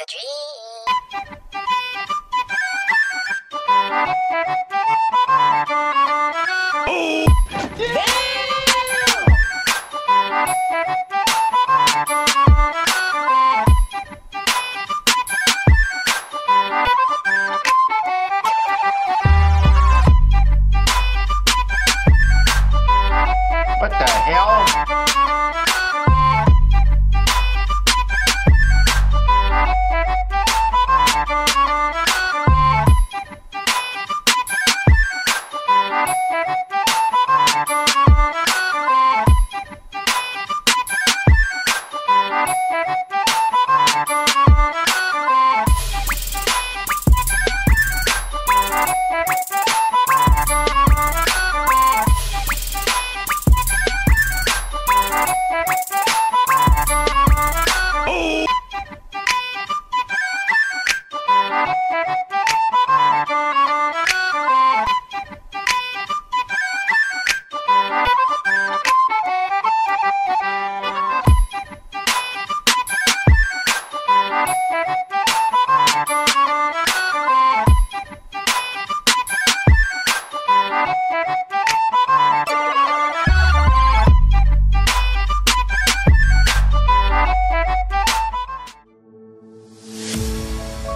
the What the hell?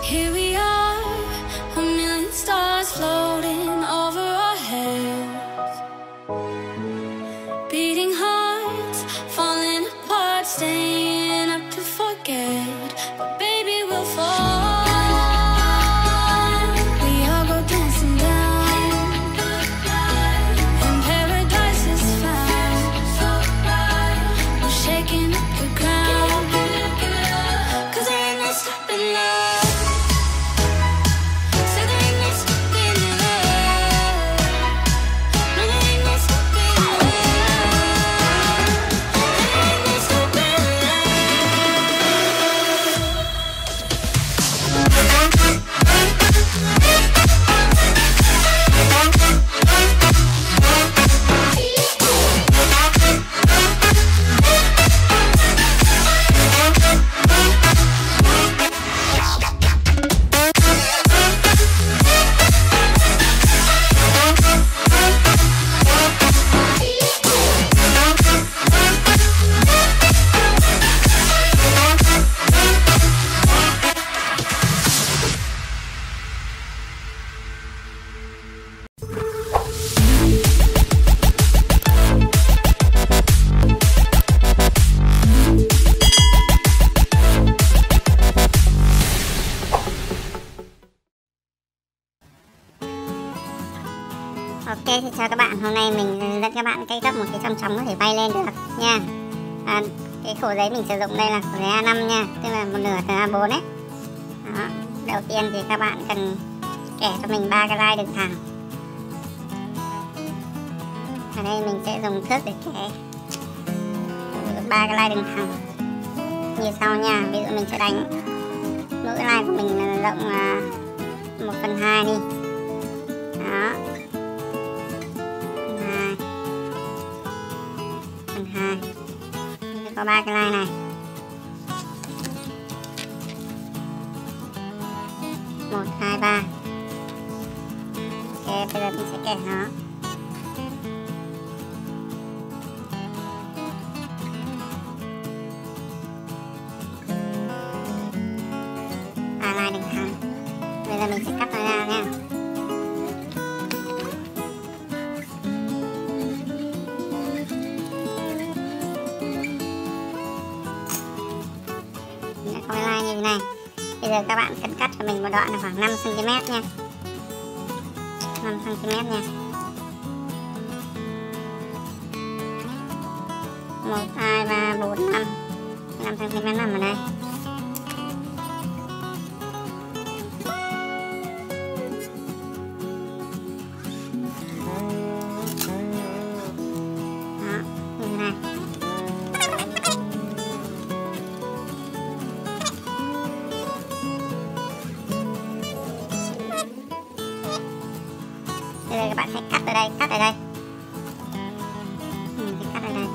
Here we are, a million stars floating over our heads. Beating hearts, falling apart, staying up to forget. But baby, we'll fall. We all go dancing down, and paradise is found. We're shaking up the ground, 'cause there ain't no stopping love. Ok, thì chào các bạn. Hôm nay mình dẫn các bạn cách gấp một cái chong chóng có thể bay lên được nha. Cái khổ giấy mình sử dụng đây là khổ giấy A5 nha, tức là một nửa từ A4 ấy. Đó. Đầu tiên thì các bạn cần kẻ cho mình 3 cái line đường thẳng. Ở đây mình sẽ dùng thước để kẻ 3 cái line đường thẳng như sau nha. Ví dụ mình sẽ đánh mỗi cái line của mình là rộng 1/2 đi. Đó, 1/2 có 3 cái line này. 1, 2, 3. Ok, bây giờ mình sẽ kẻ nó. Line đường thẳng. Bây giờ mình sẽ cắt nó ra nha. Có cái line như thế này. Bây giờ các bạn cần cắt cho mình một đoạn là khoảng 5 cm nha. 5 cm nha. 1, 2, 3, 4, 5. 5 cm nằm ở đây. Bây giờ các bạn sẽ cắt ở đây, cắt ở đây. Mình sẽ cắt ở đây.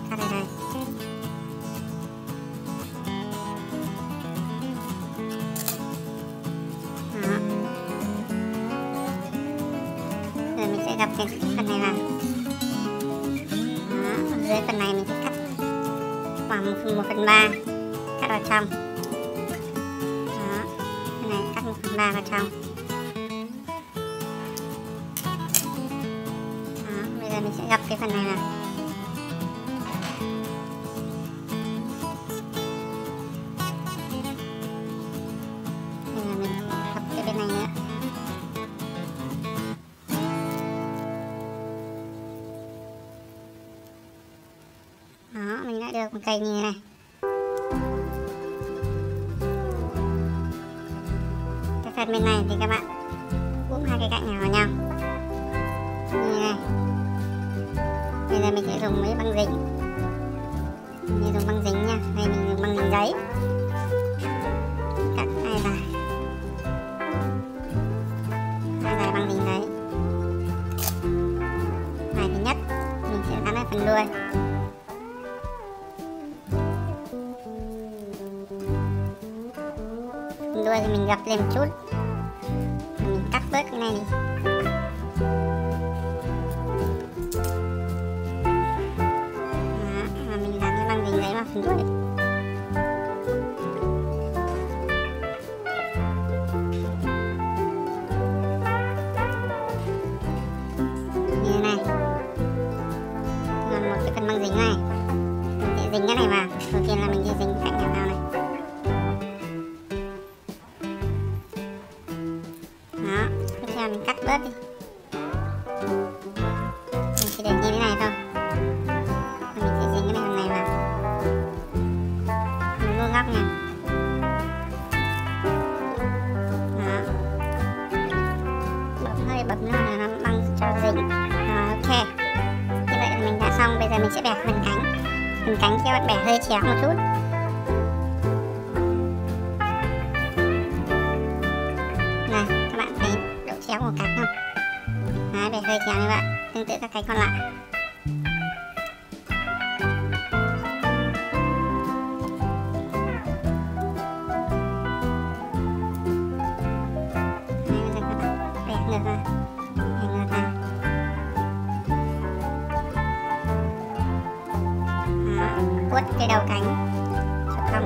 Cắt ở đây. Rồi mình sẽ gập cái phần này vào. Đó, ở dưới phần này mình sẽ cắt khoảng 1/3 cắt vào trong. Đó, phần này cắt 1/3 vào trong. Đó, bây giờ mình sẽ gập cái phần này vào. Bây giờ mình gập cái bên này nữa. Đó, mình đã được một cây như thế này. Cái phần bên này thì các bạn úp hai cái cạnh này vào nhau như này. Bây giờ mình sẽ dùng mấy băng dính. Mình dùng băng dính nha. Đây mình dùng băng dính giấy. Cắt hai dài băng dính giấy. Này thứ nhất mình sẽ gắn ở phần đuôi. Đuôi thì mình gập lên một chút, mình cắt bớt cái này đi. Đó, và mình dán cái băng dính giấy vào phần đuôi. Như thế này. Còn một cái phần băng dính này, mình sẽ dính cái này vào. Đầu tiên là mình sẽ dính cạnh này vào này. Đó, tiếp theo mình cắt bớt đi. Mình chỉ để như thế này thôi. Và mình sẽ dính cái này phần này vào. Mình vuông góc nha. Đó. Bấm nữa là nó băng cho dính. Rồi, ok. Như vậy là mình đã xong. Bây giờ mình sẽ bẻ phần cánh. Phần cánh thì các bạn bẻ hơi chéo một chút. Này, các bạn thấy độ chéo của cánh không? Đấy, bẻ hơi chéo như vậy, tương tự các cánh còn lại. Đấy, bây giờ các bạn bẻ ngược ra, bẻ ngược ra. Đó, vuốt cái đầu cánh cho cong.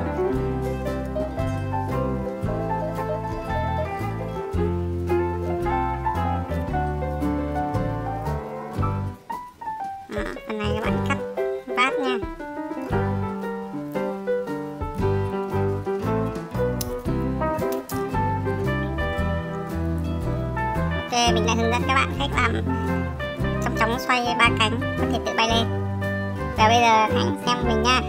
Đó, phần này các bạn cắt vát nha. Ok, mình đã hướng dẫn các bạn cách làm chong chóng xoay 3 cánh có thể tự bay lên. Và bây giờ hãy xem mình nha.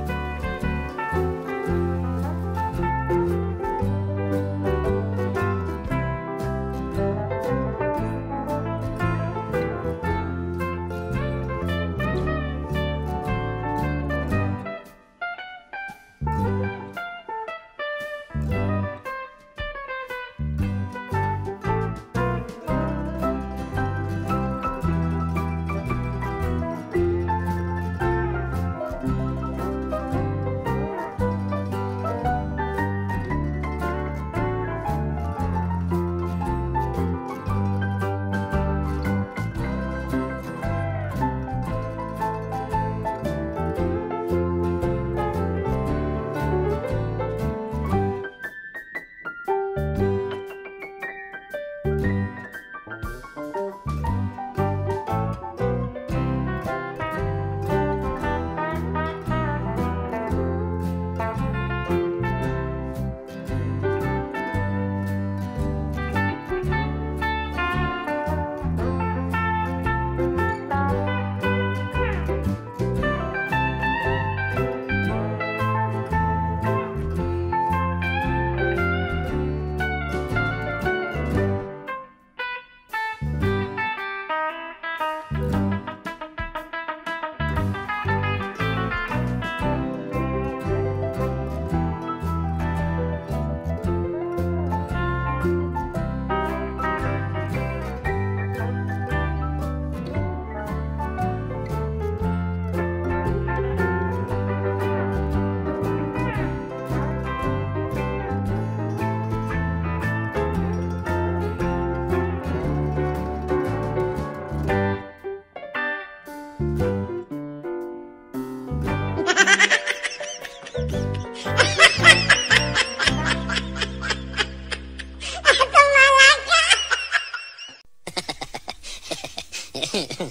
Yeah.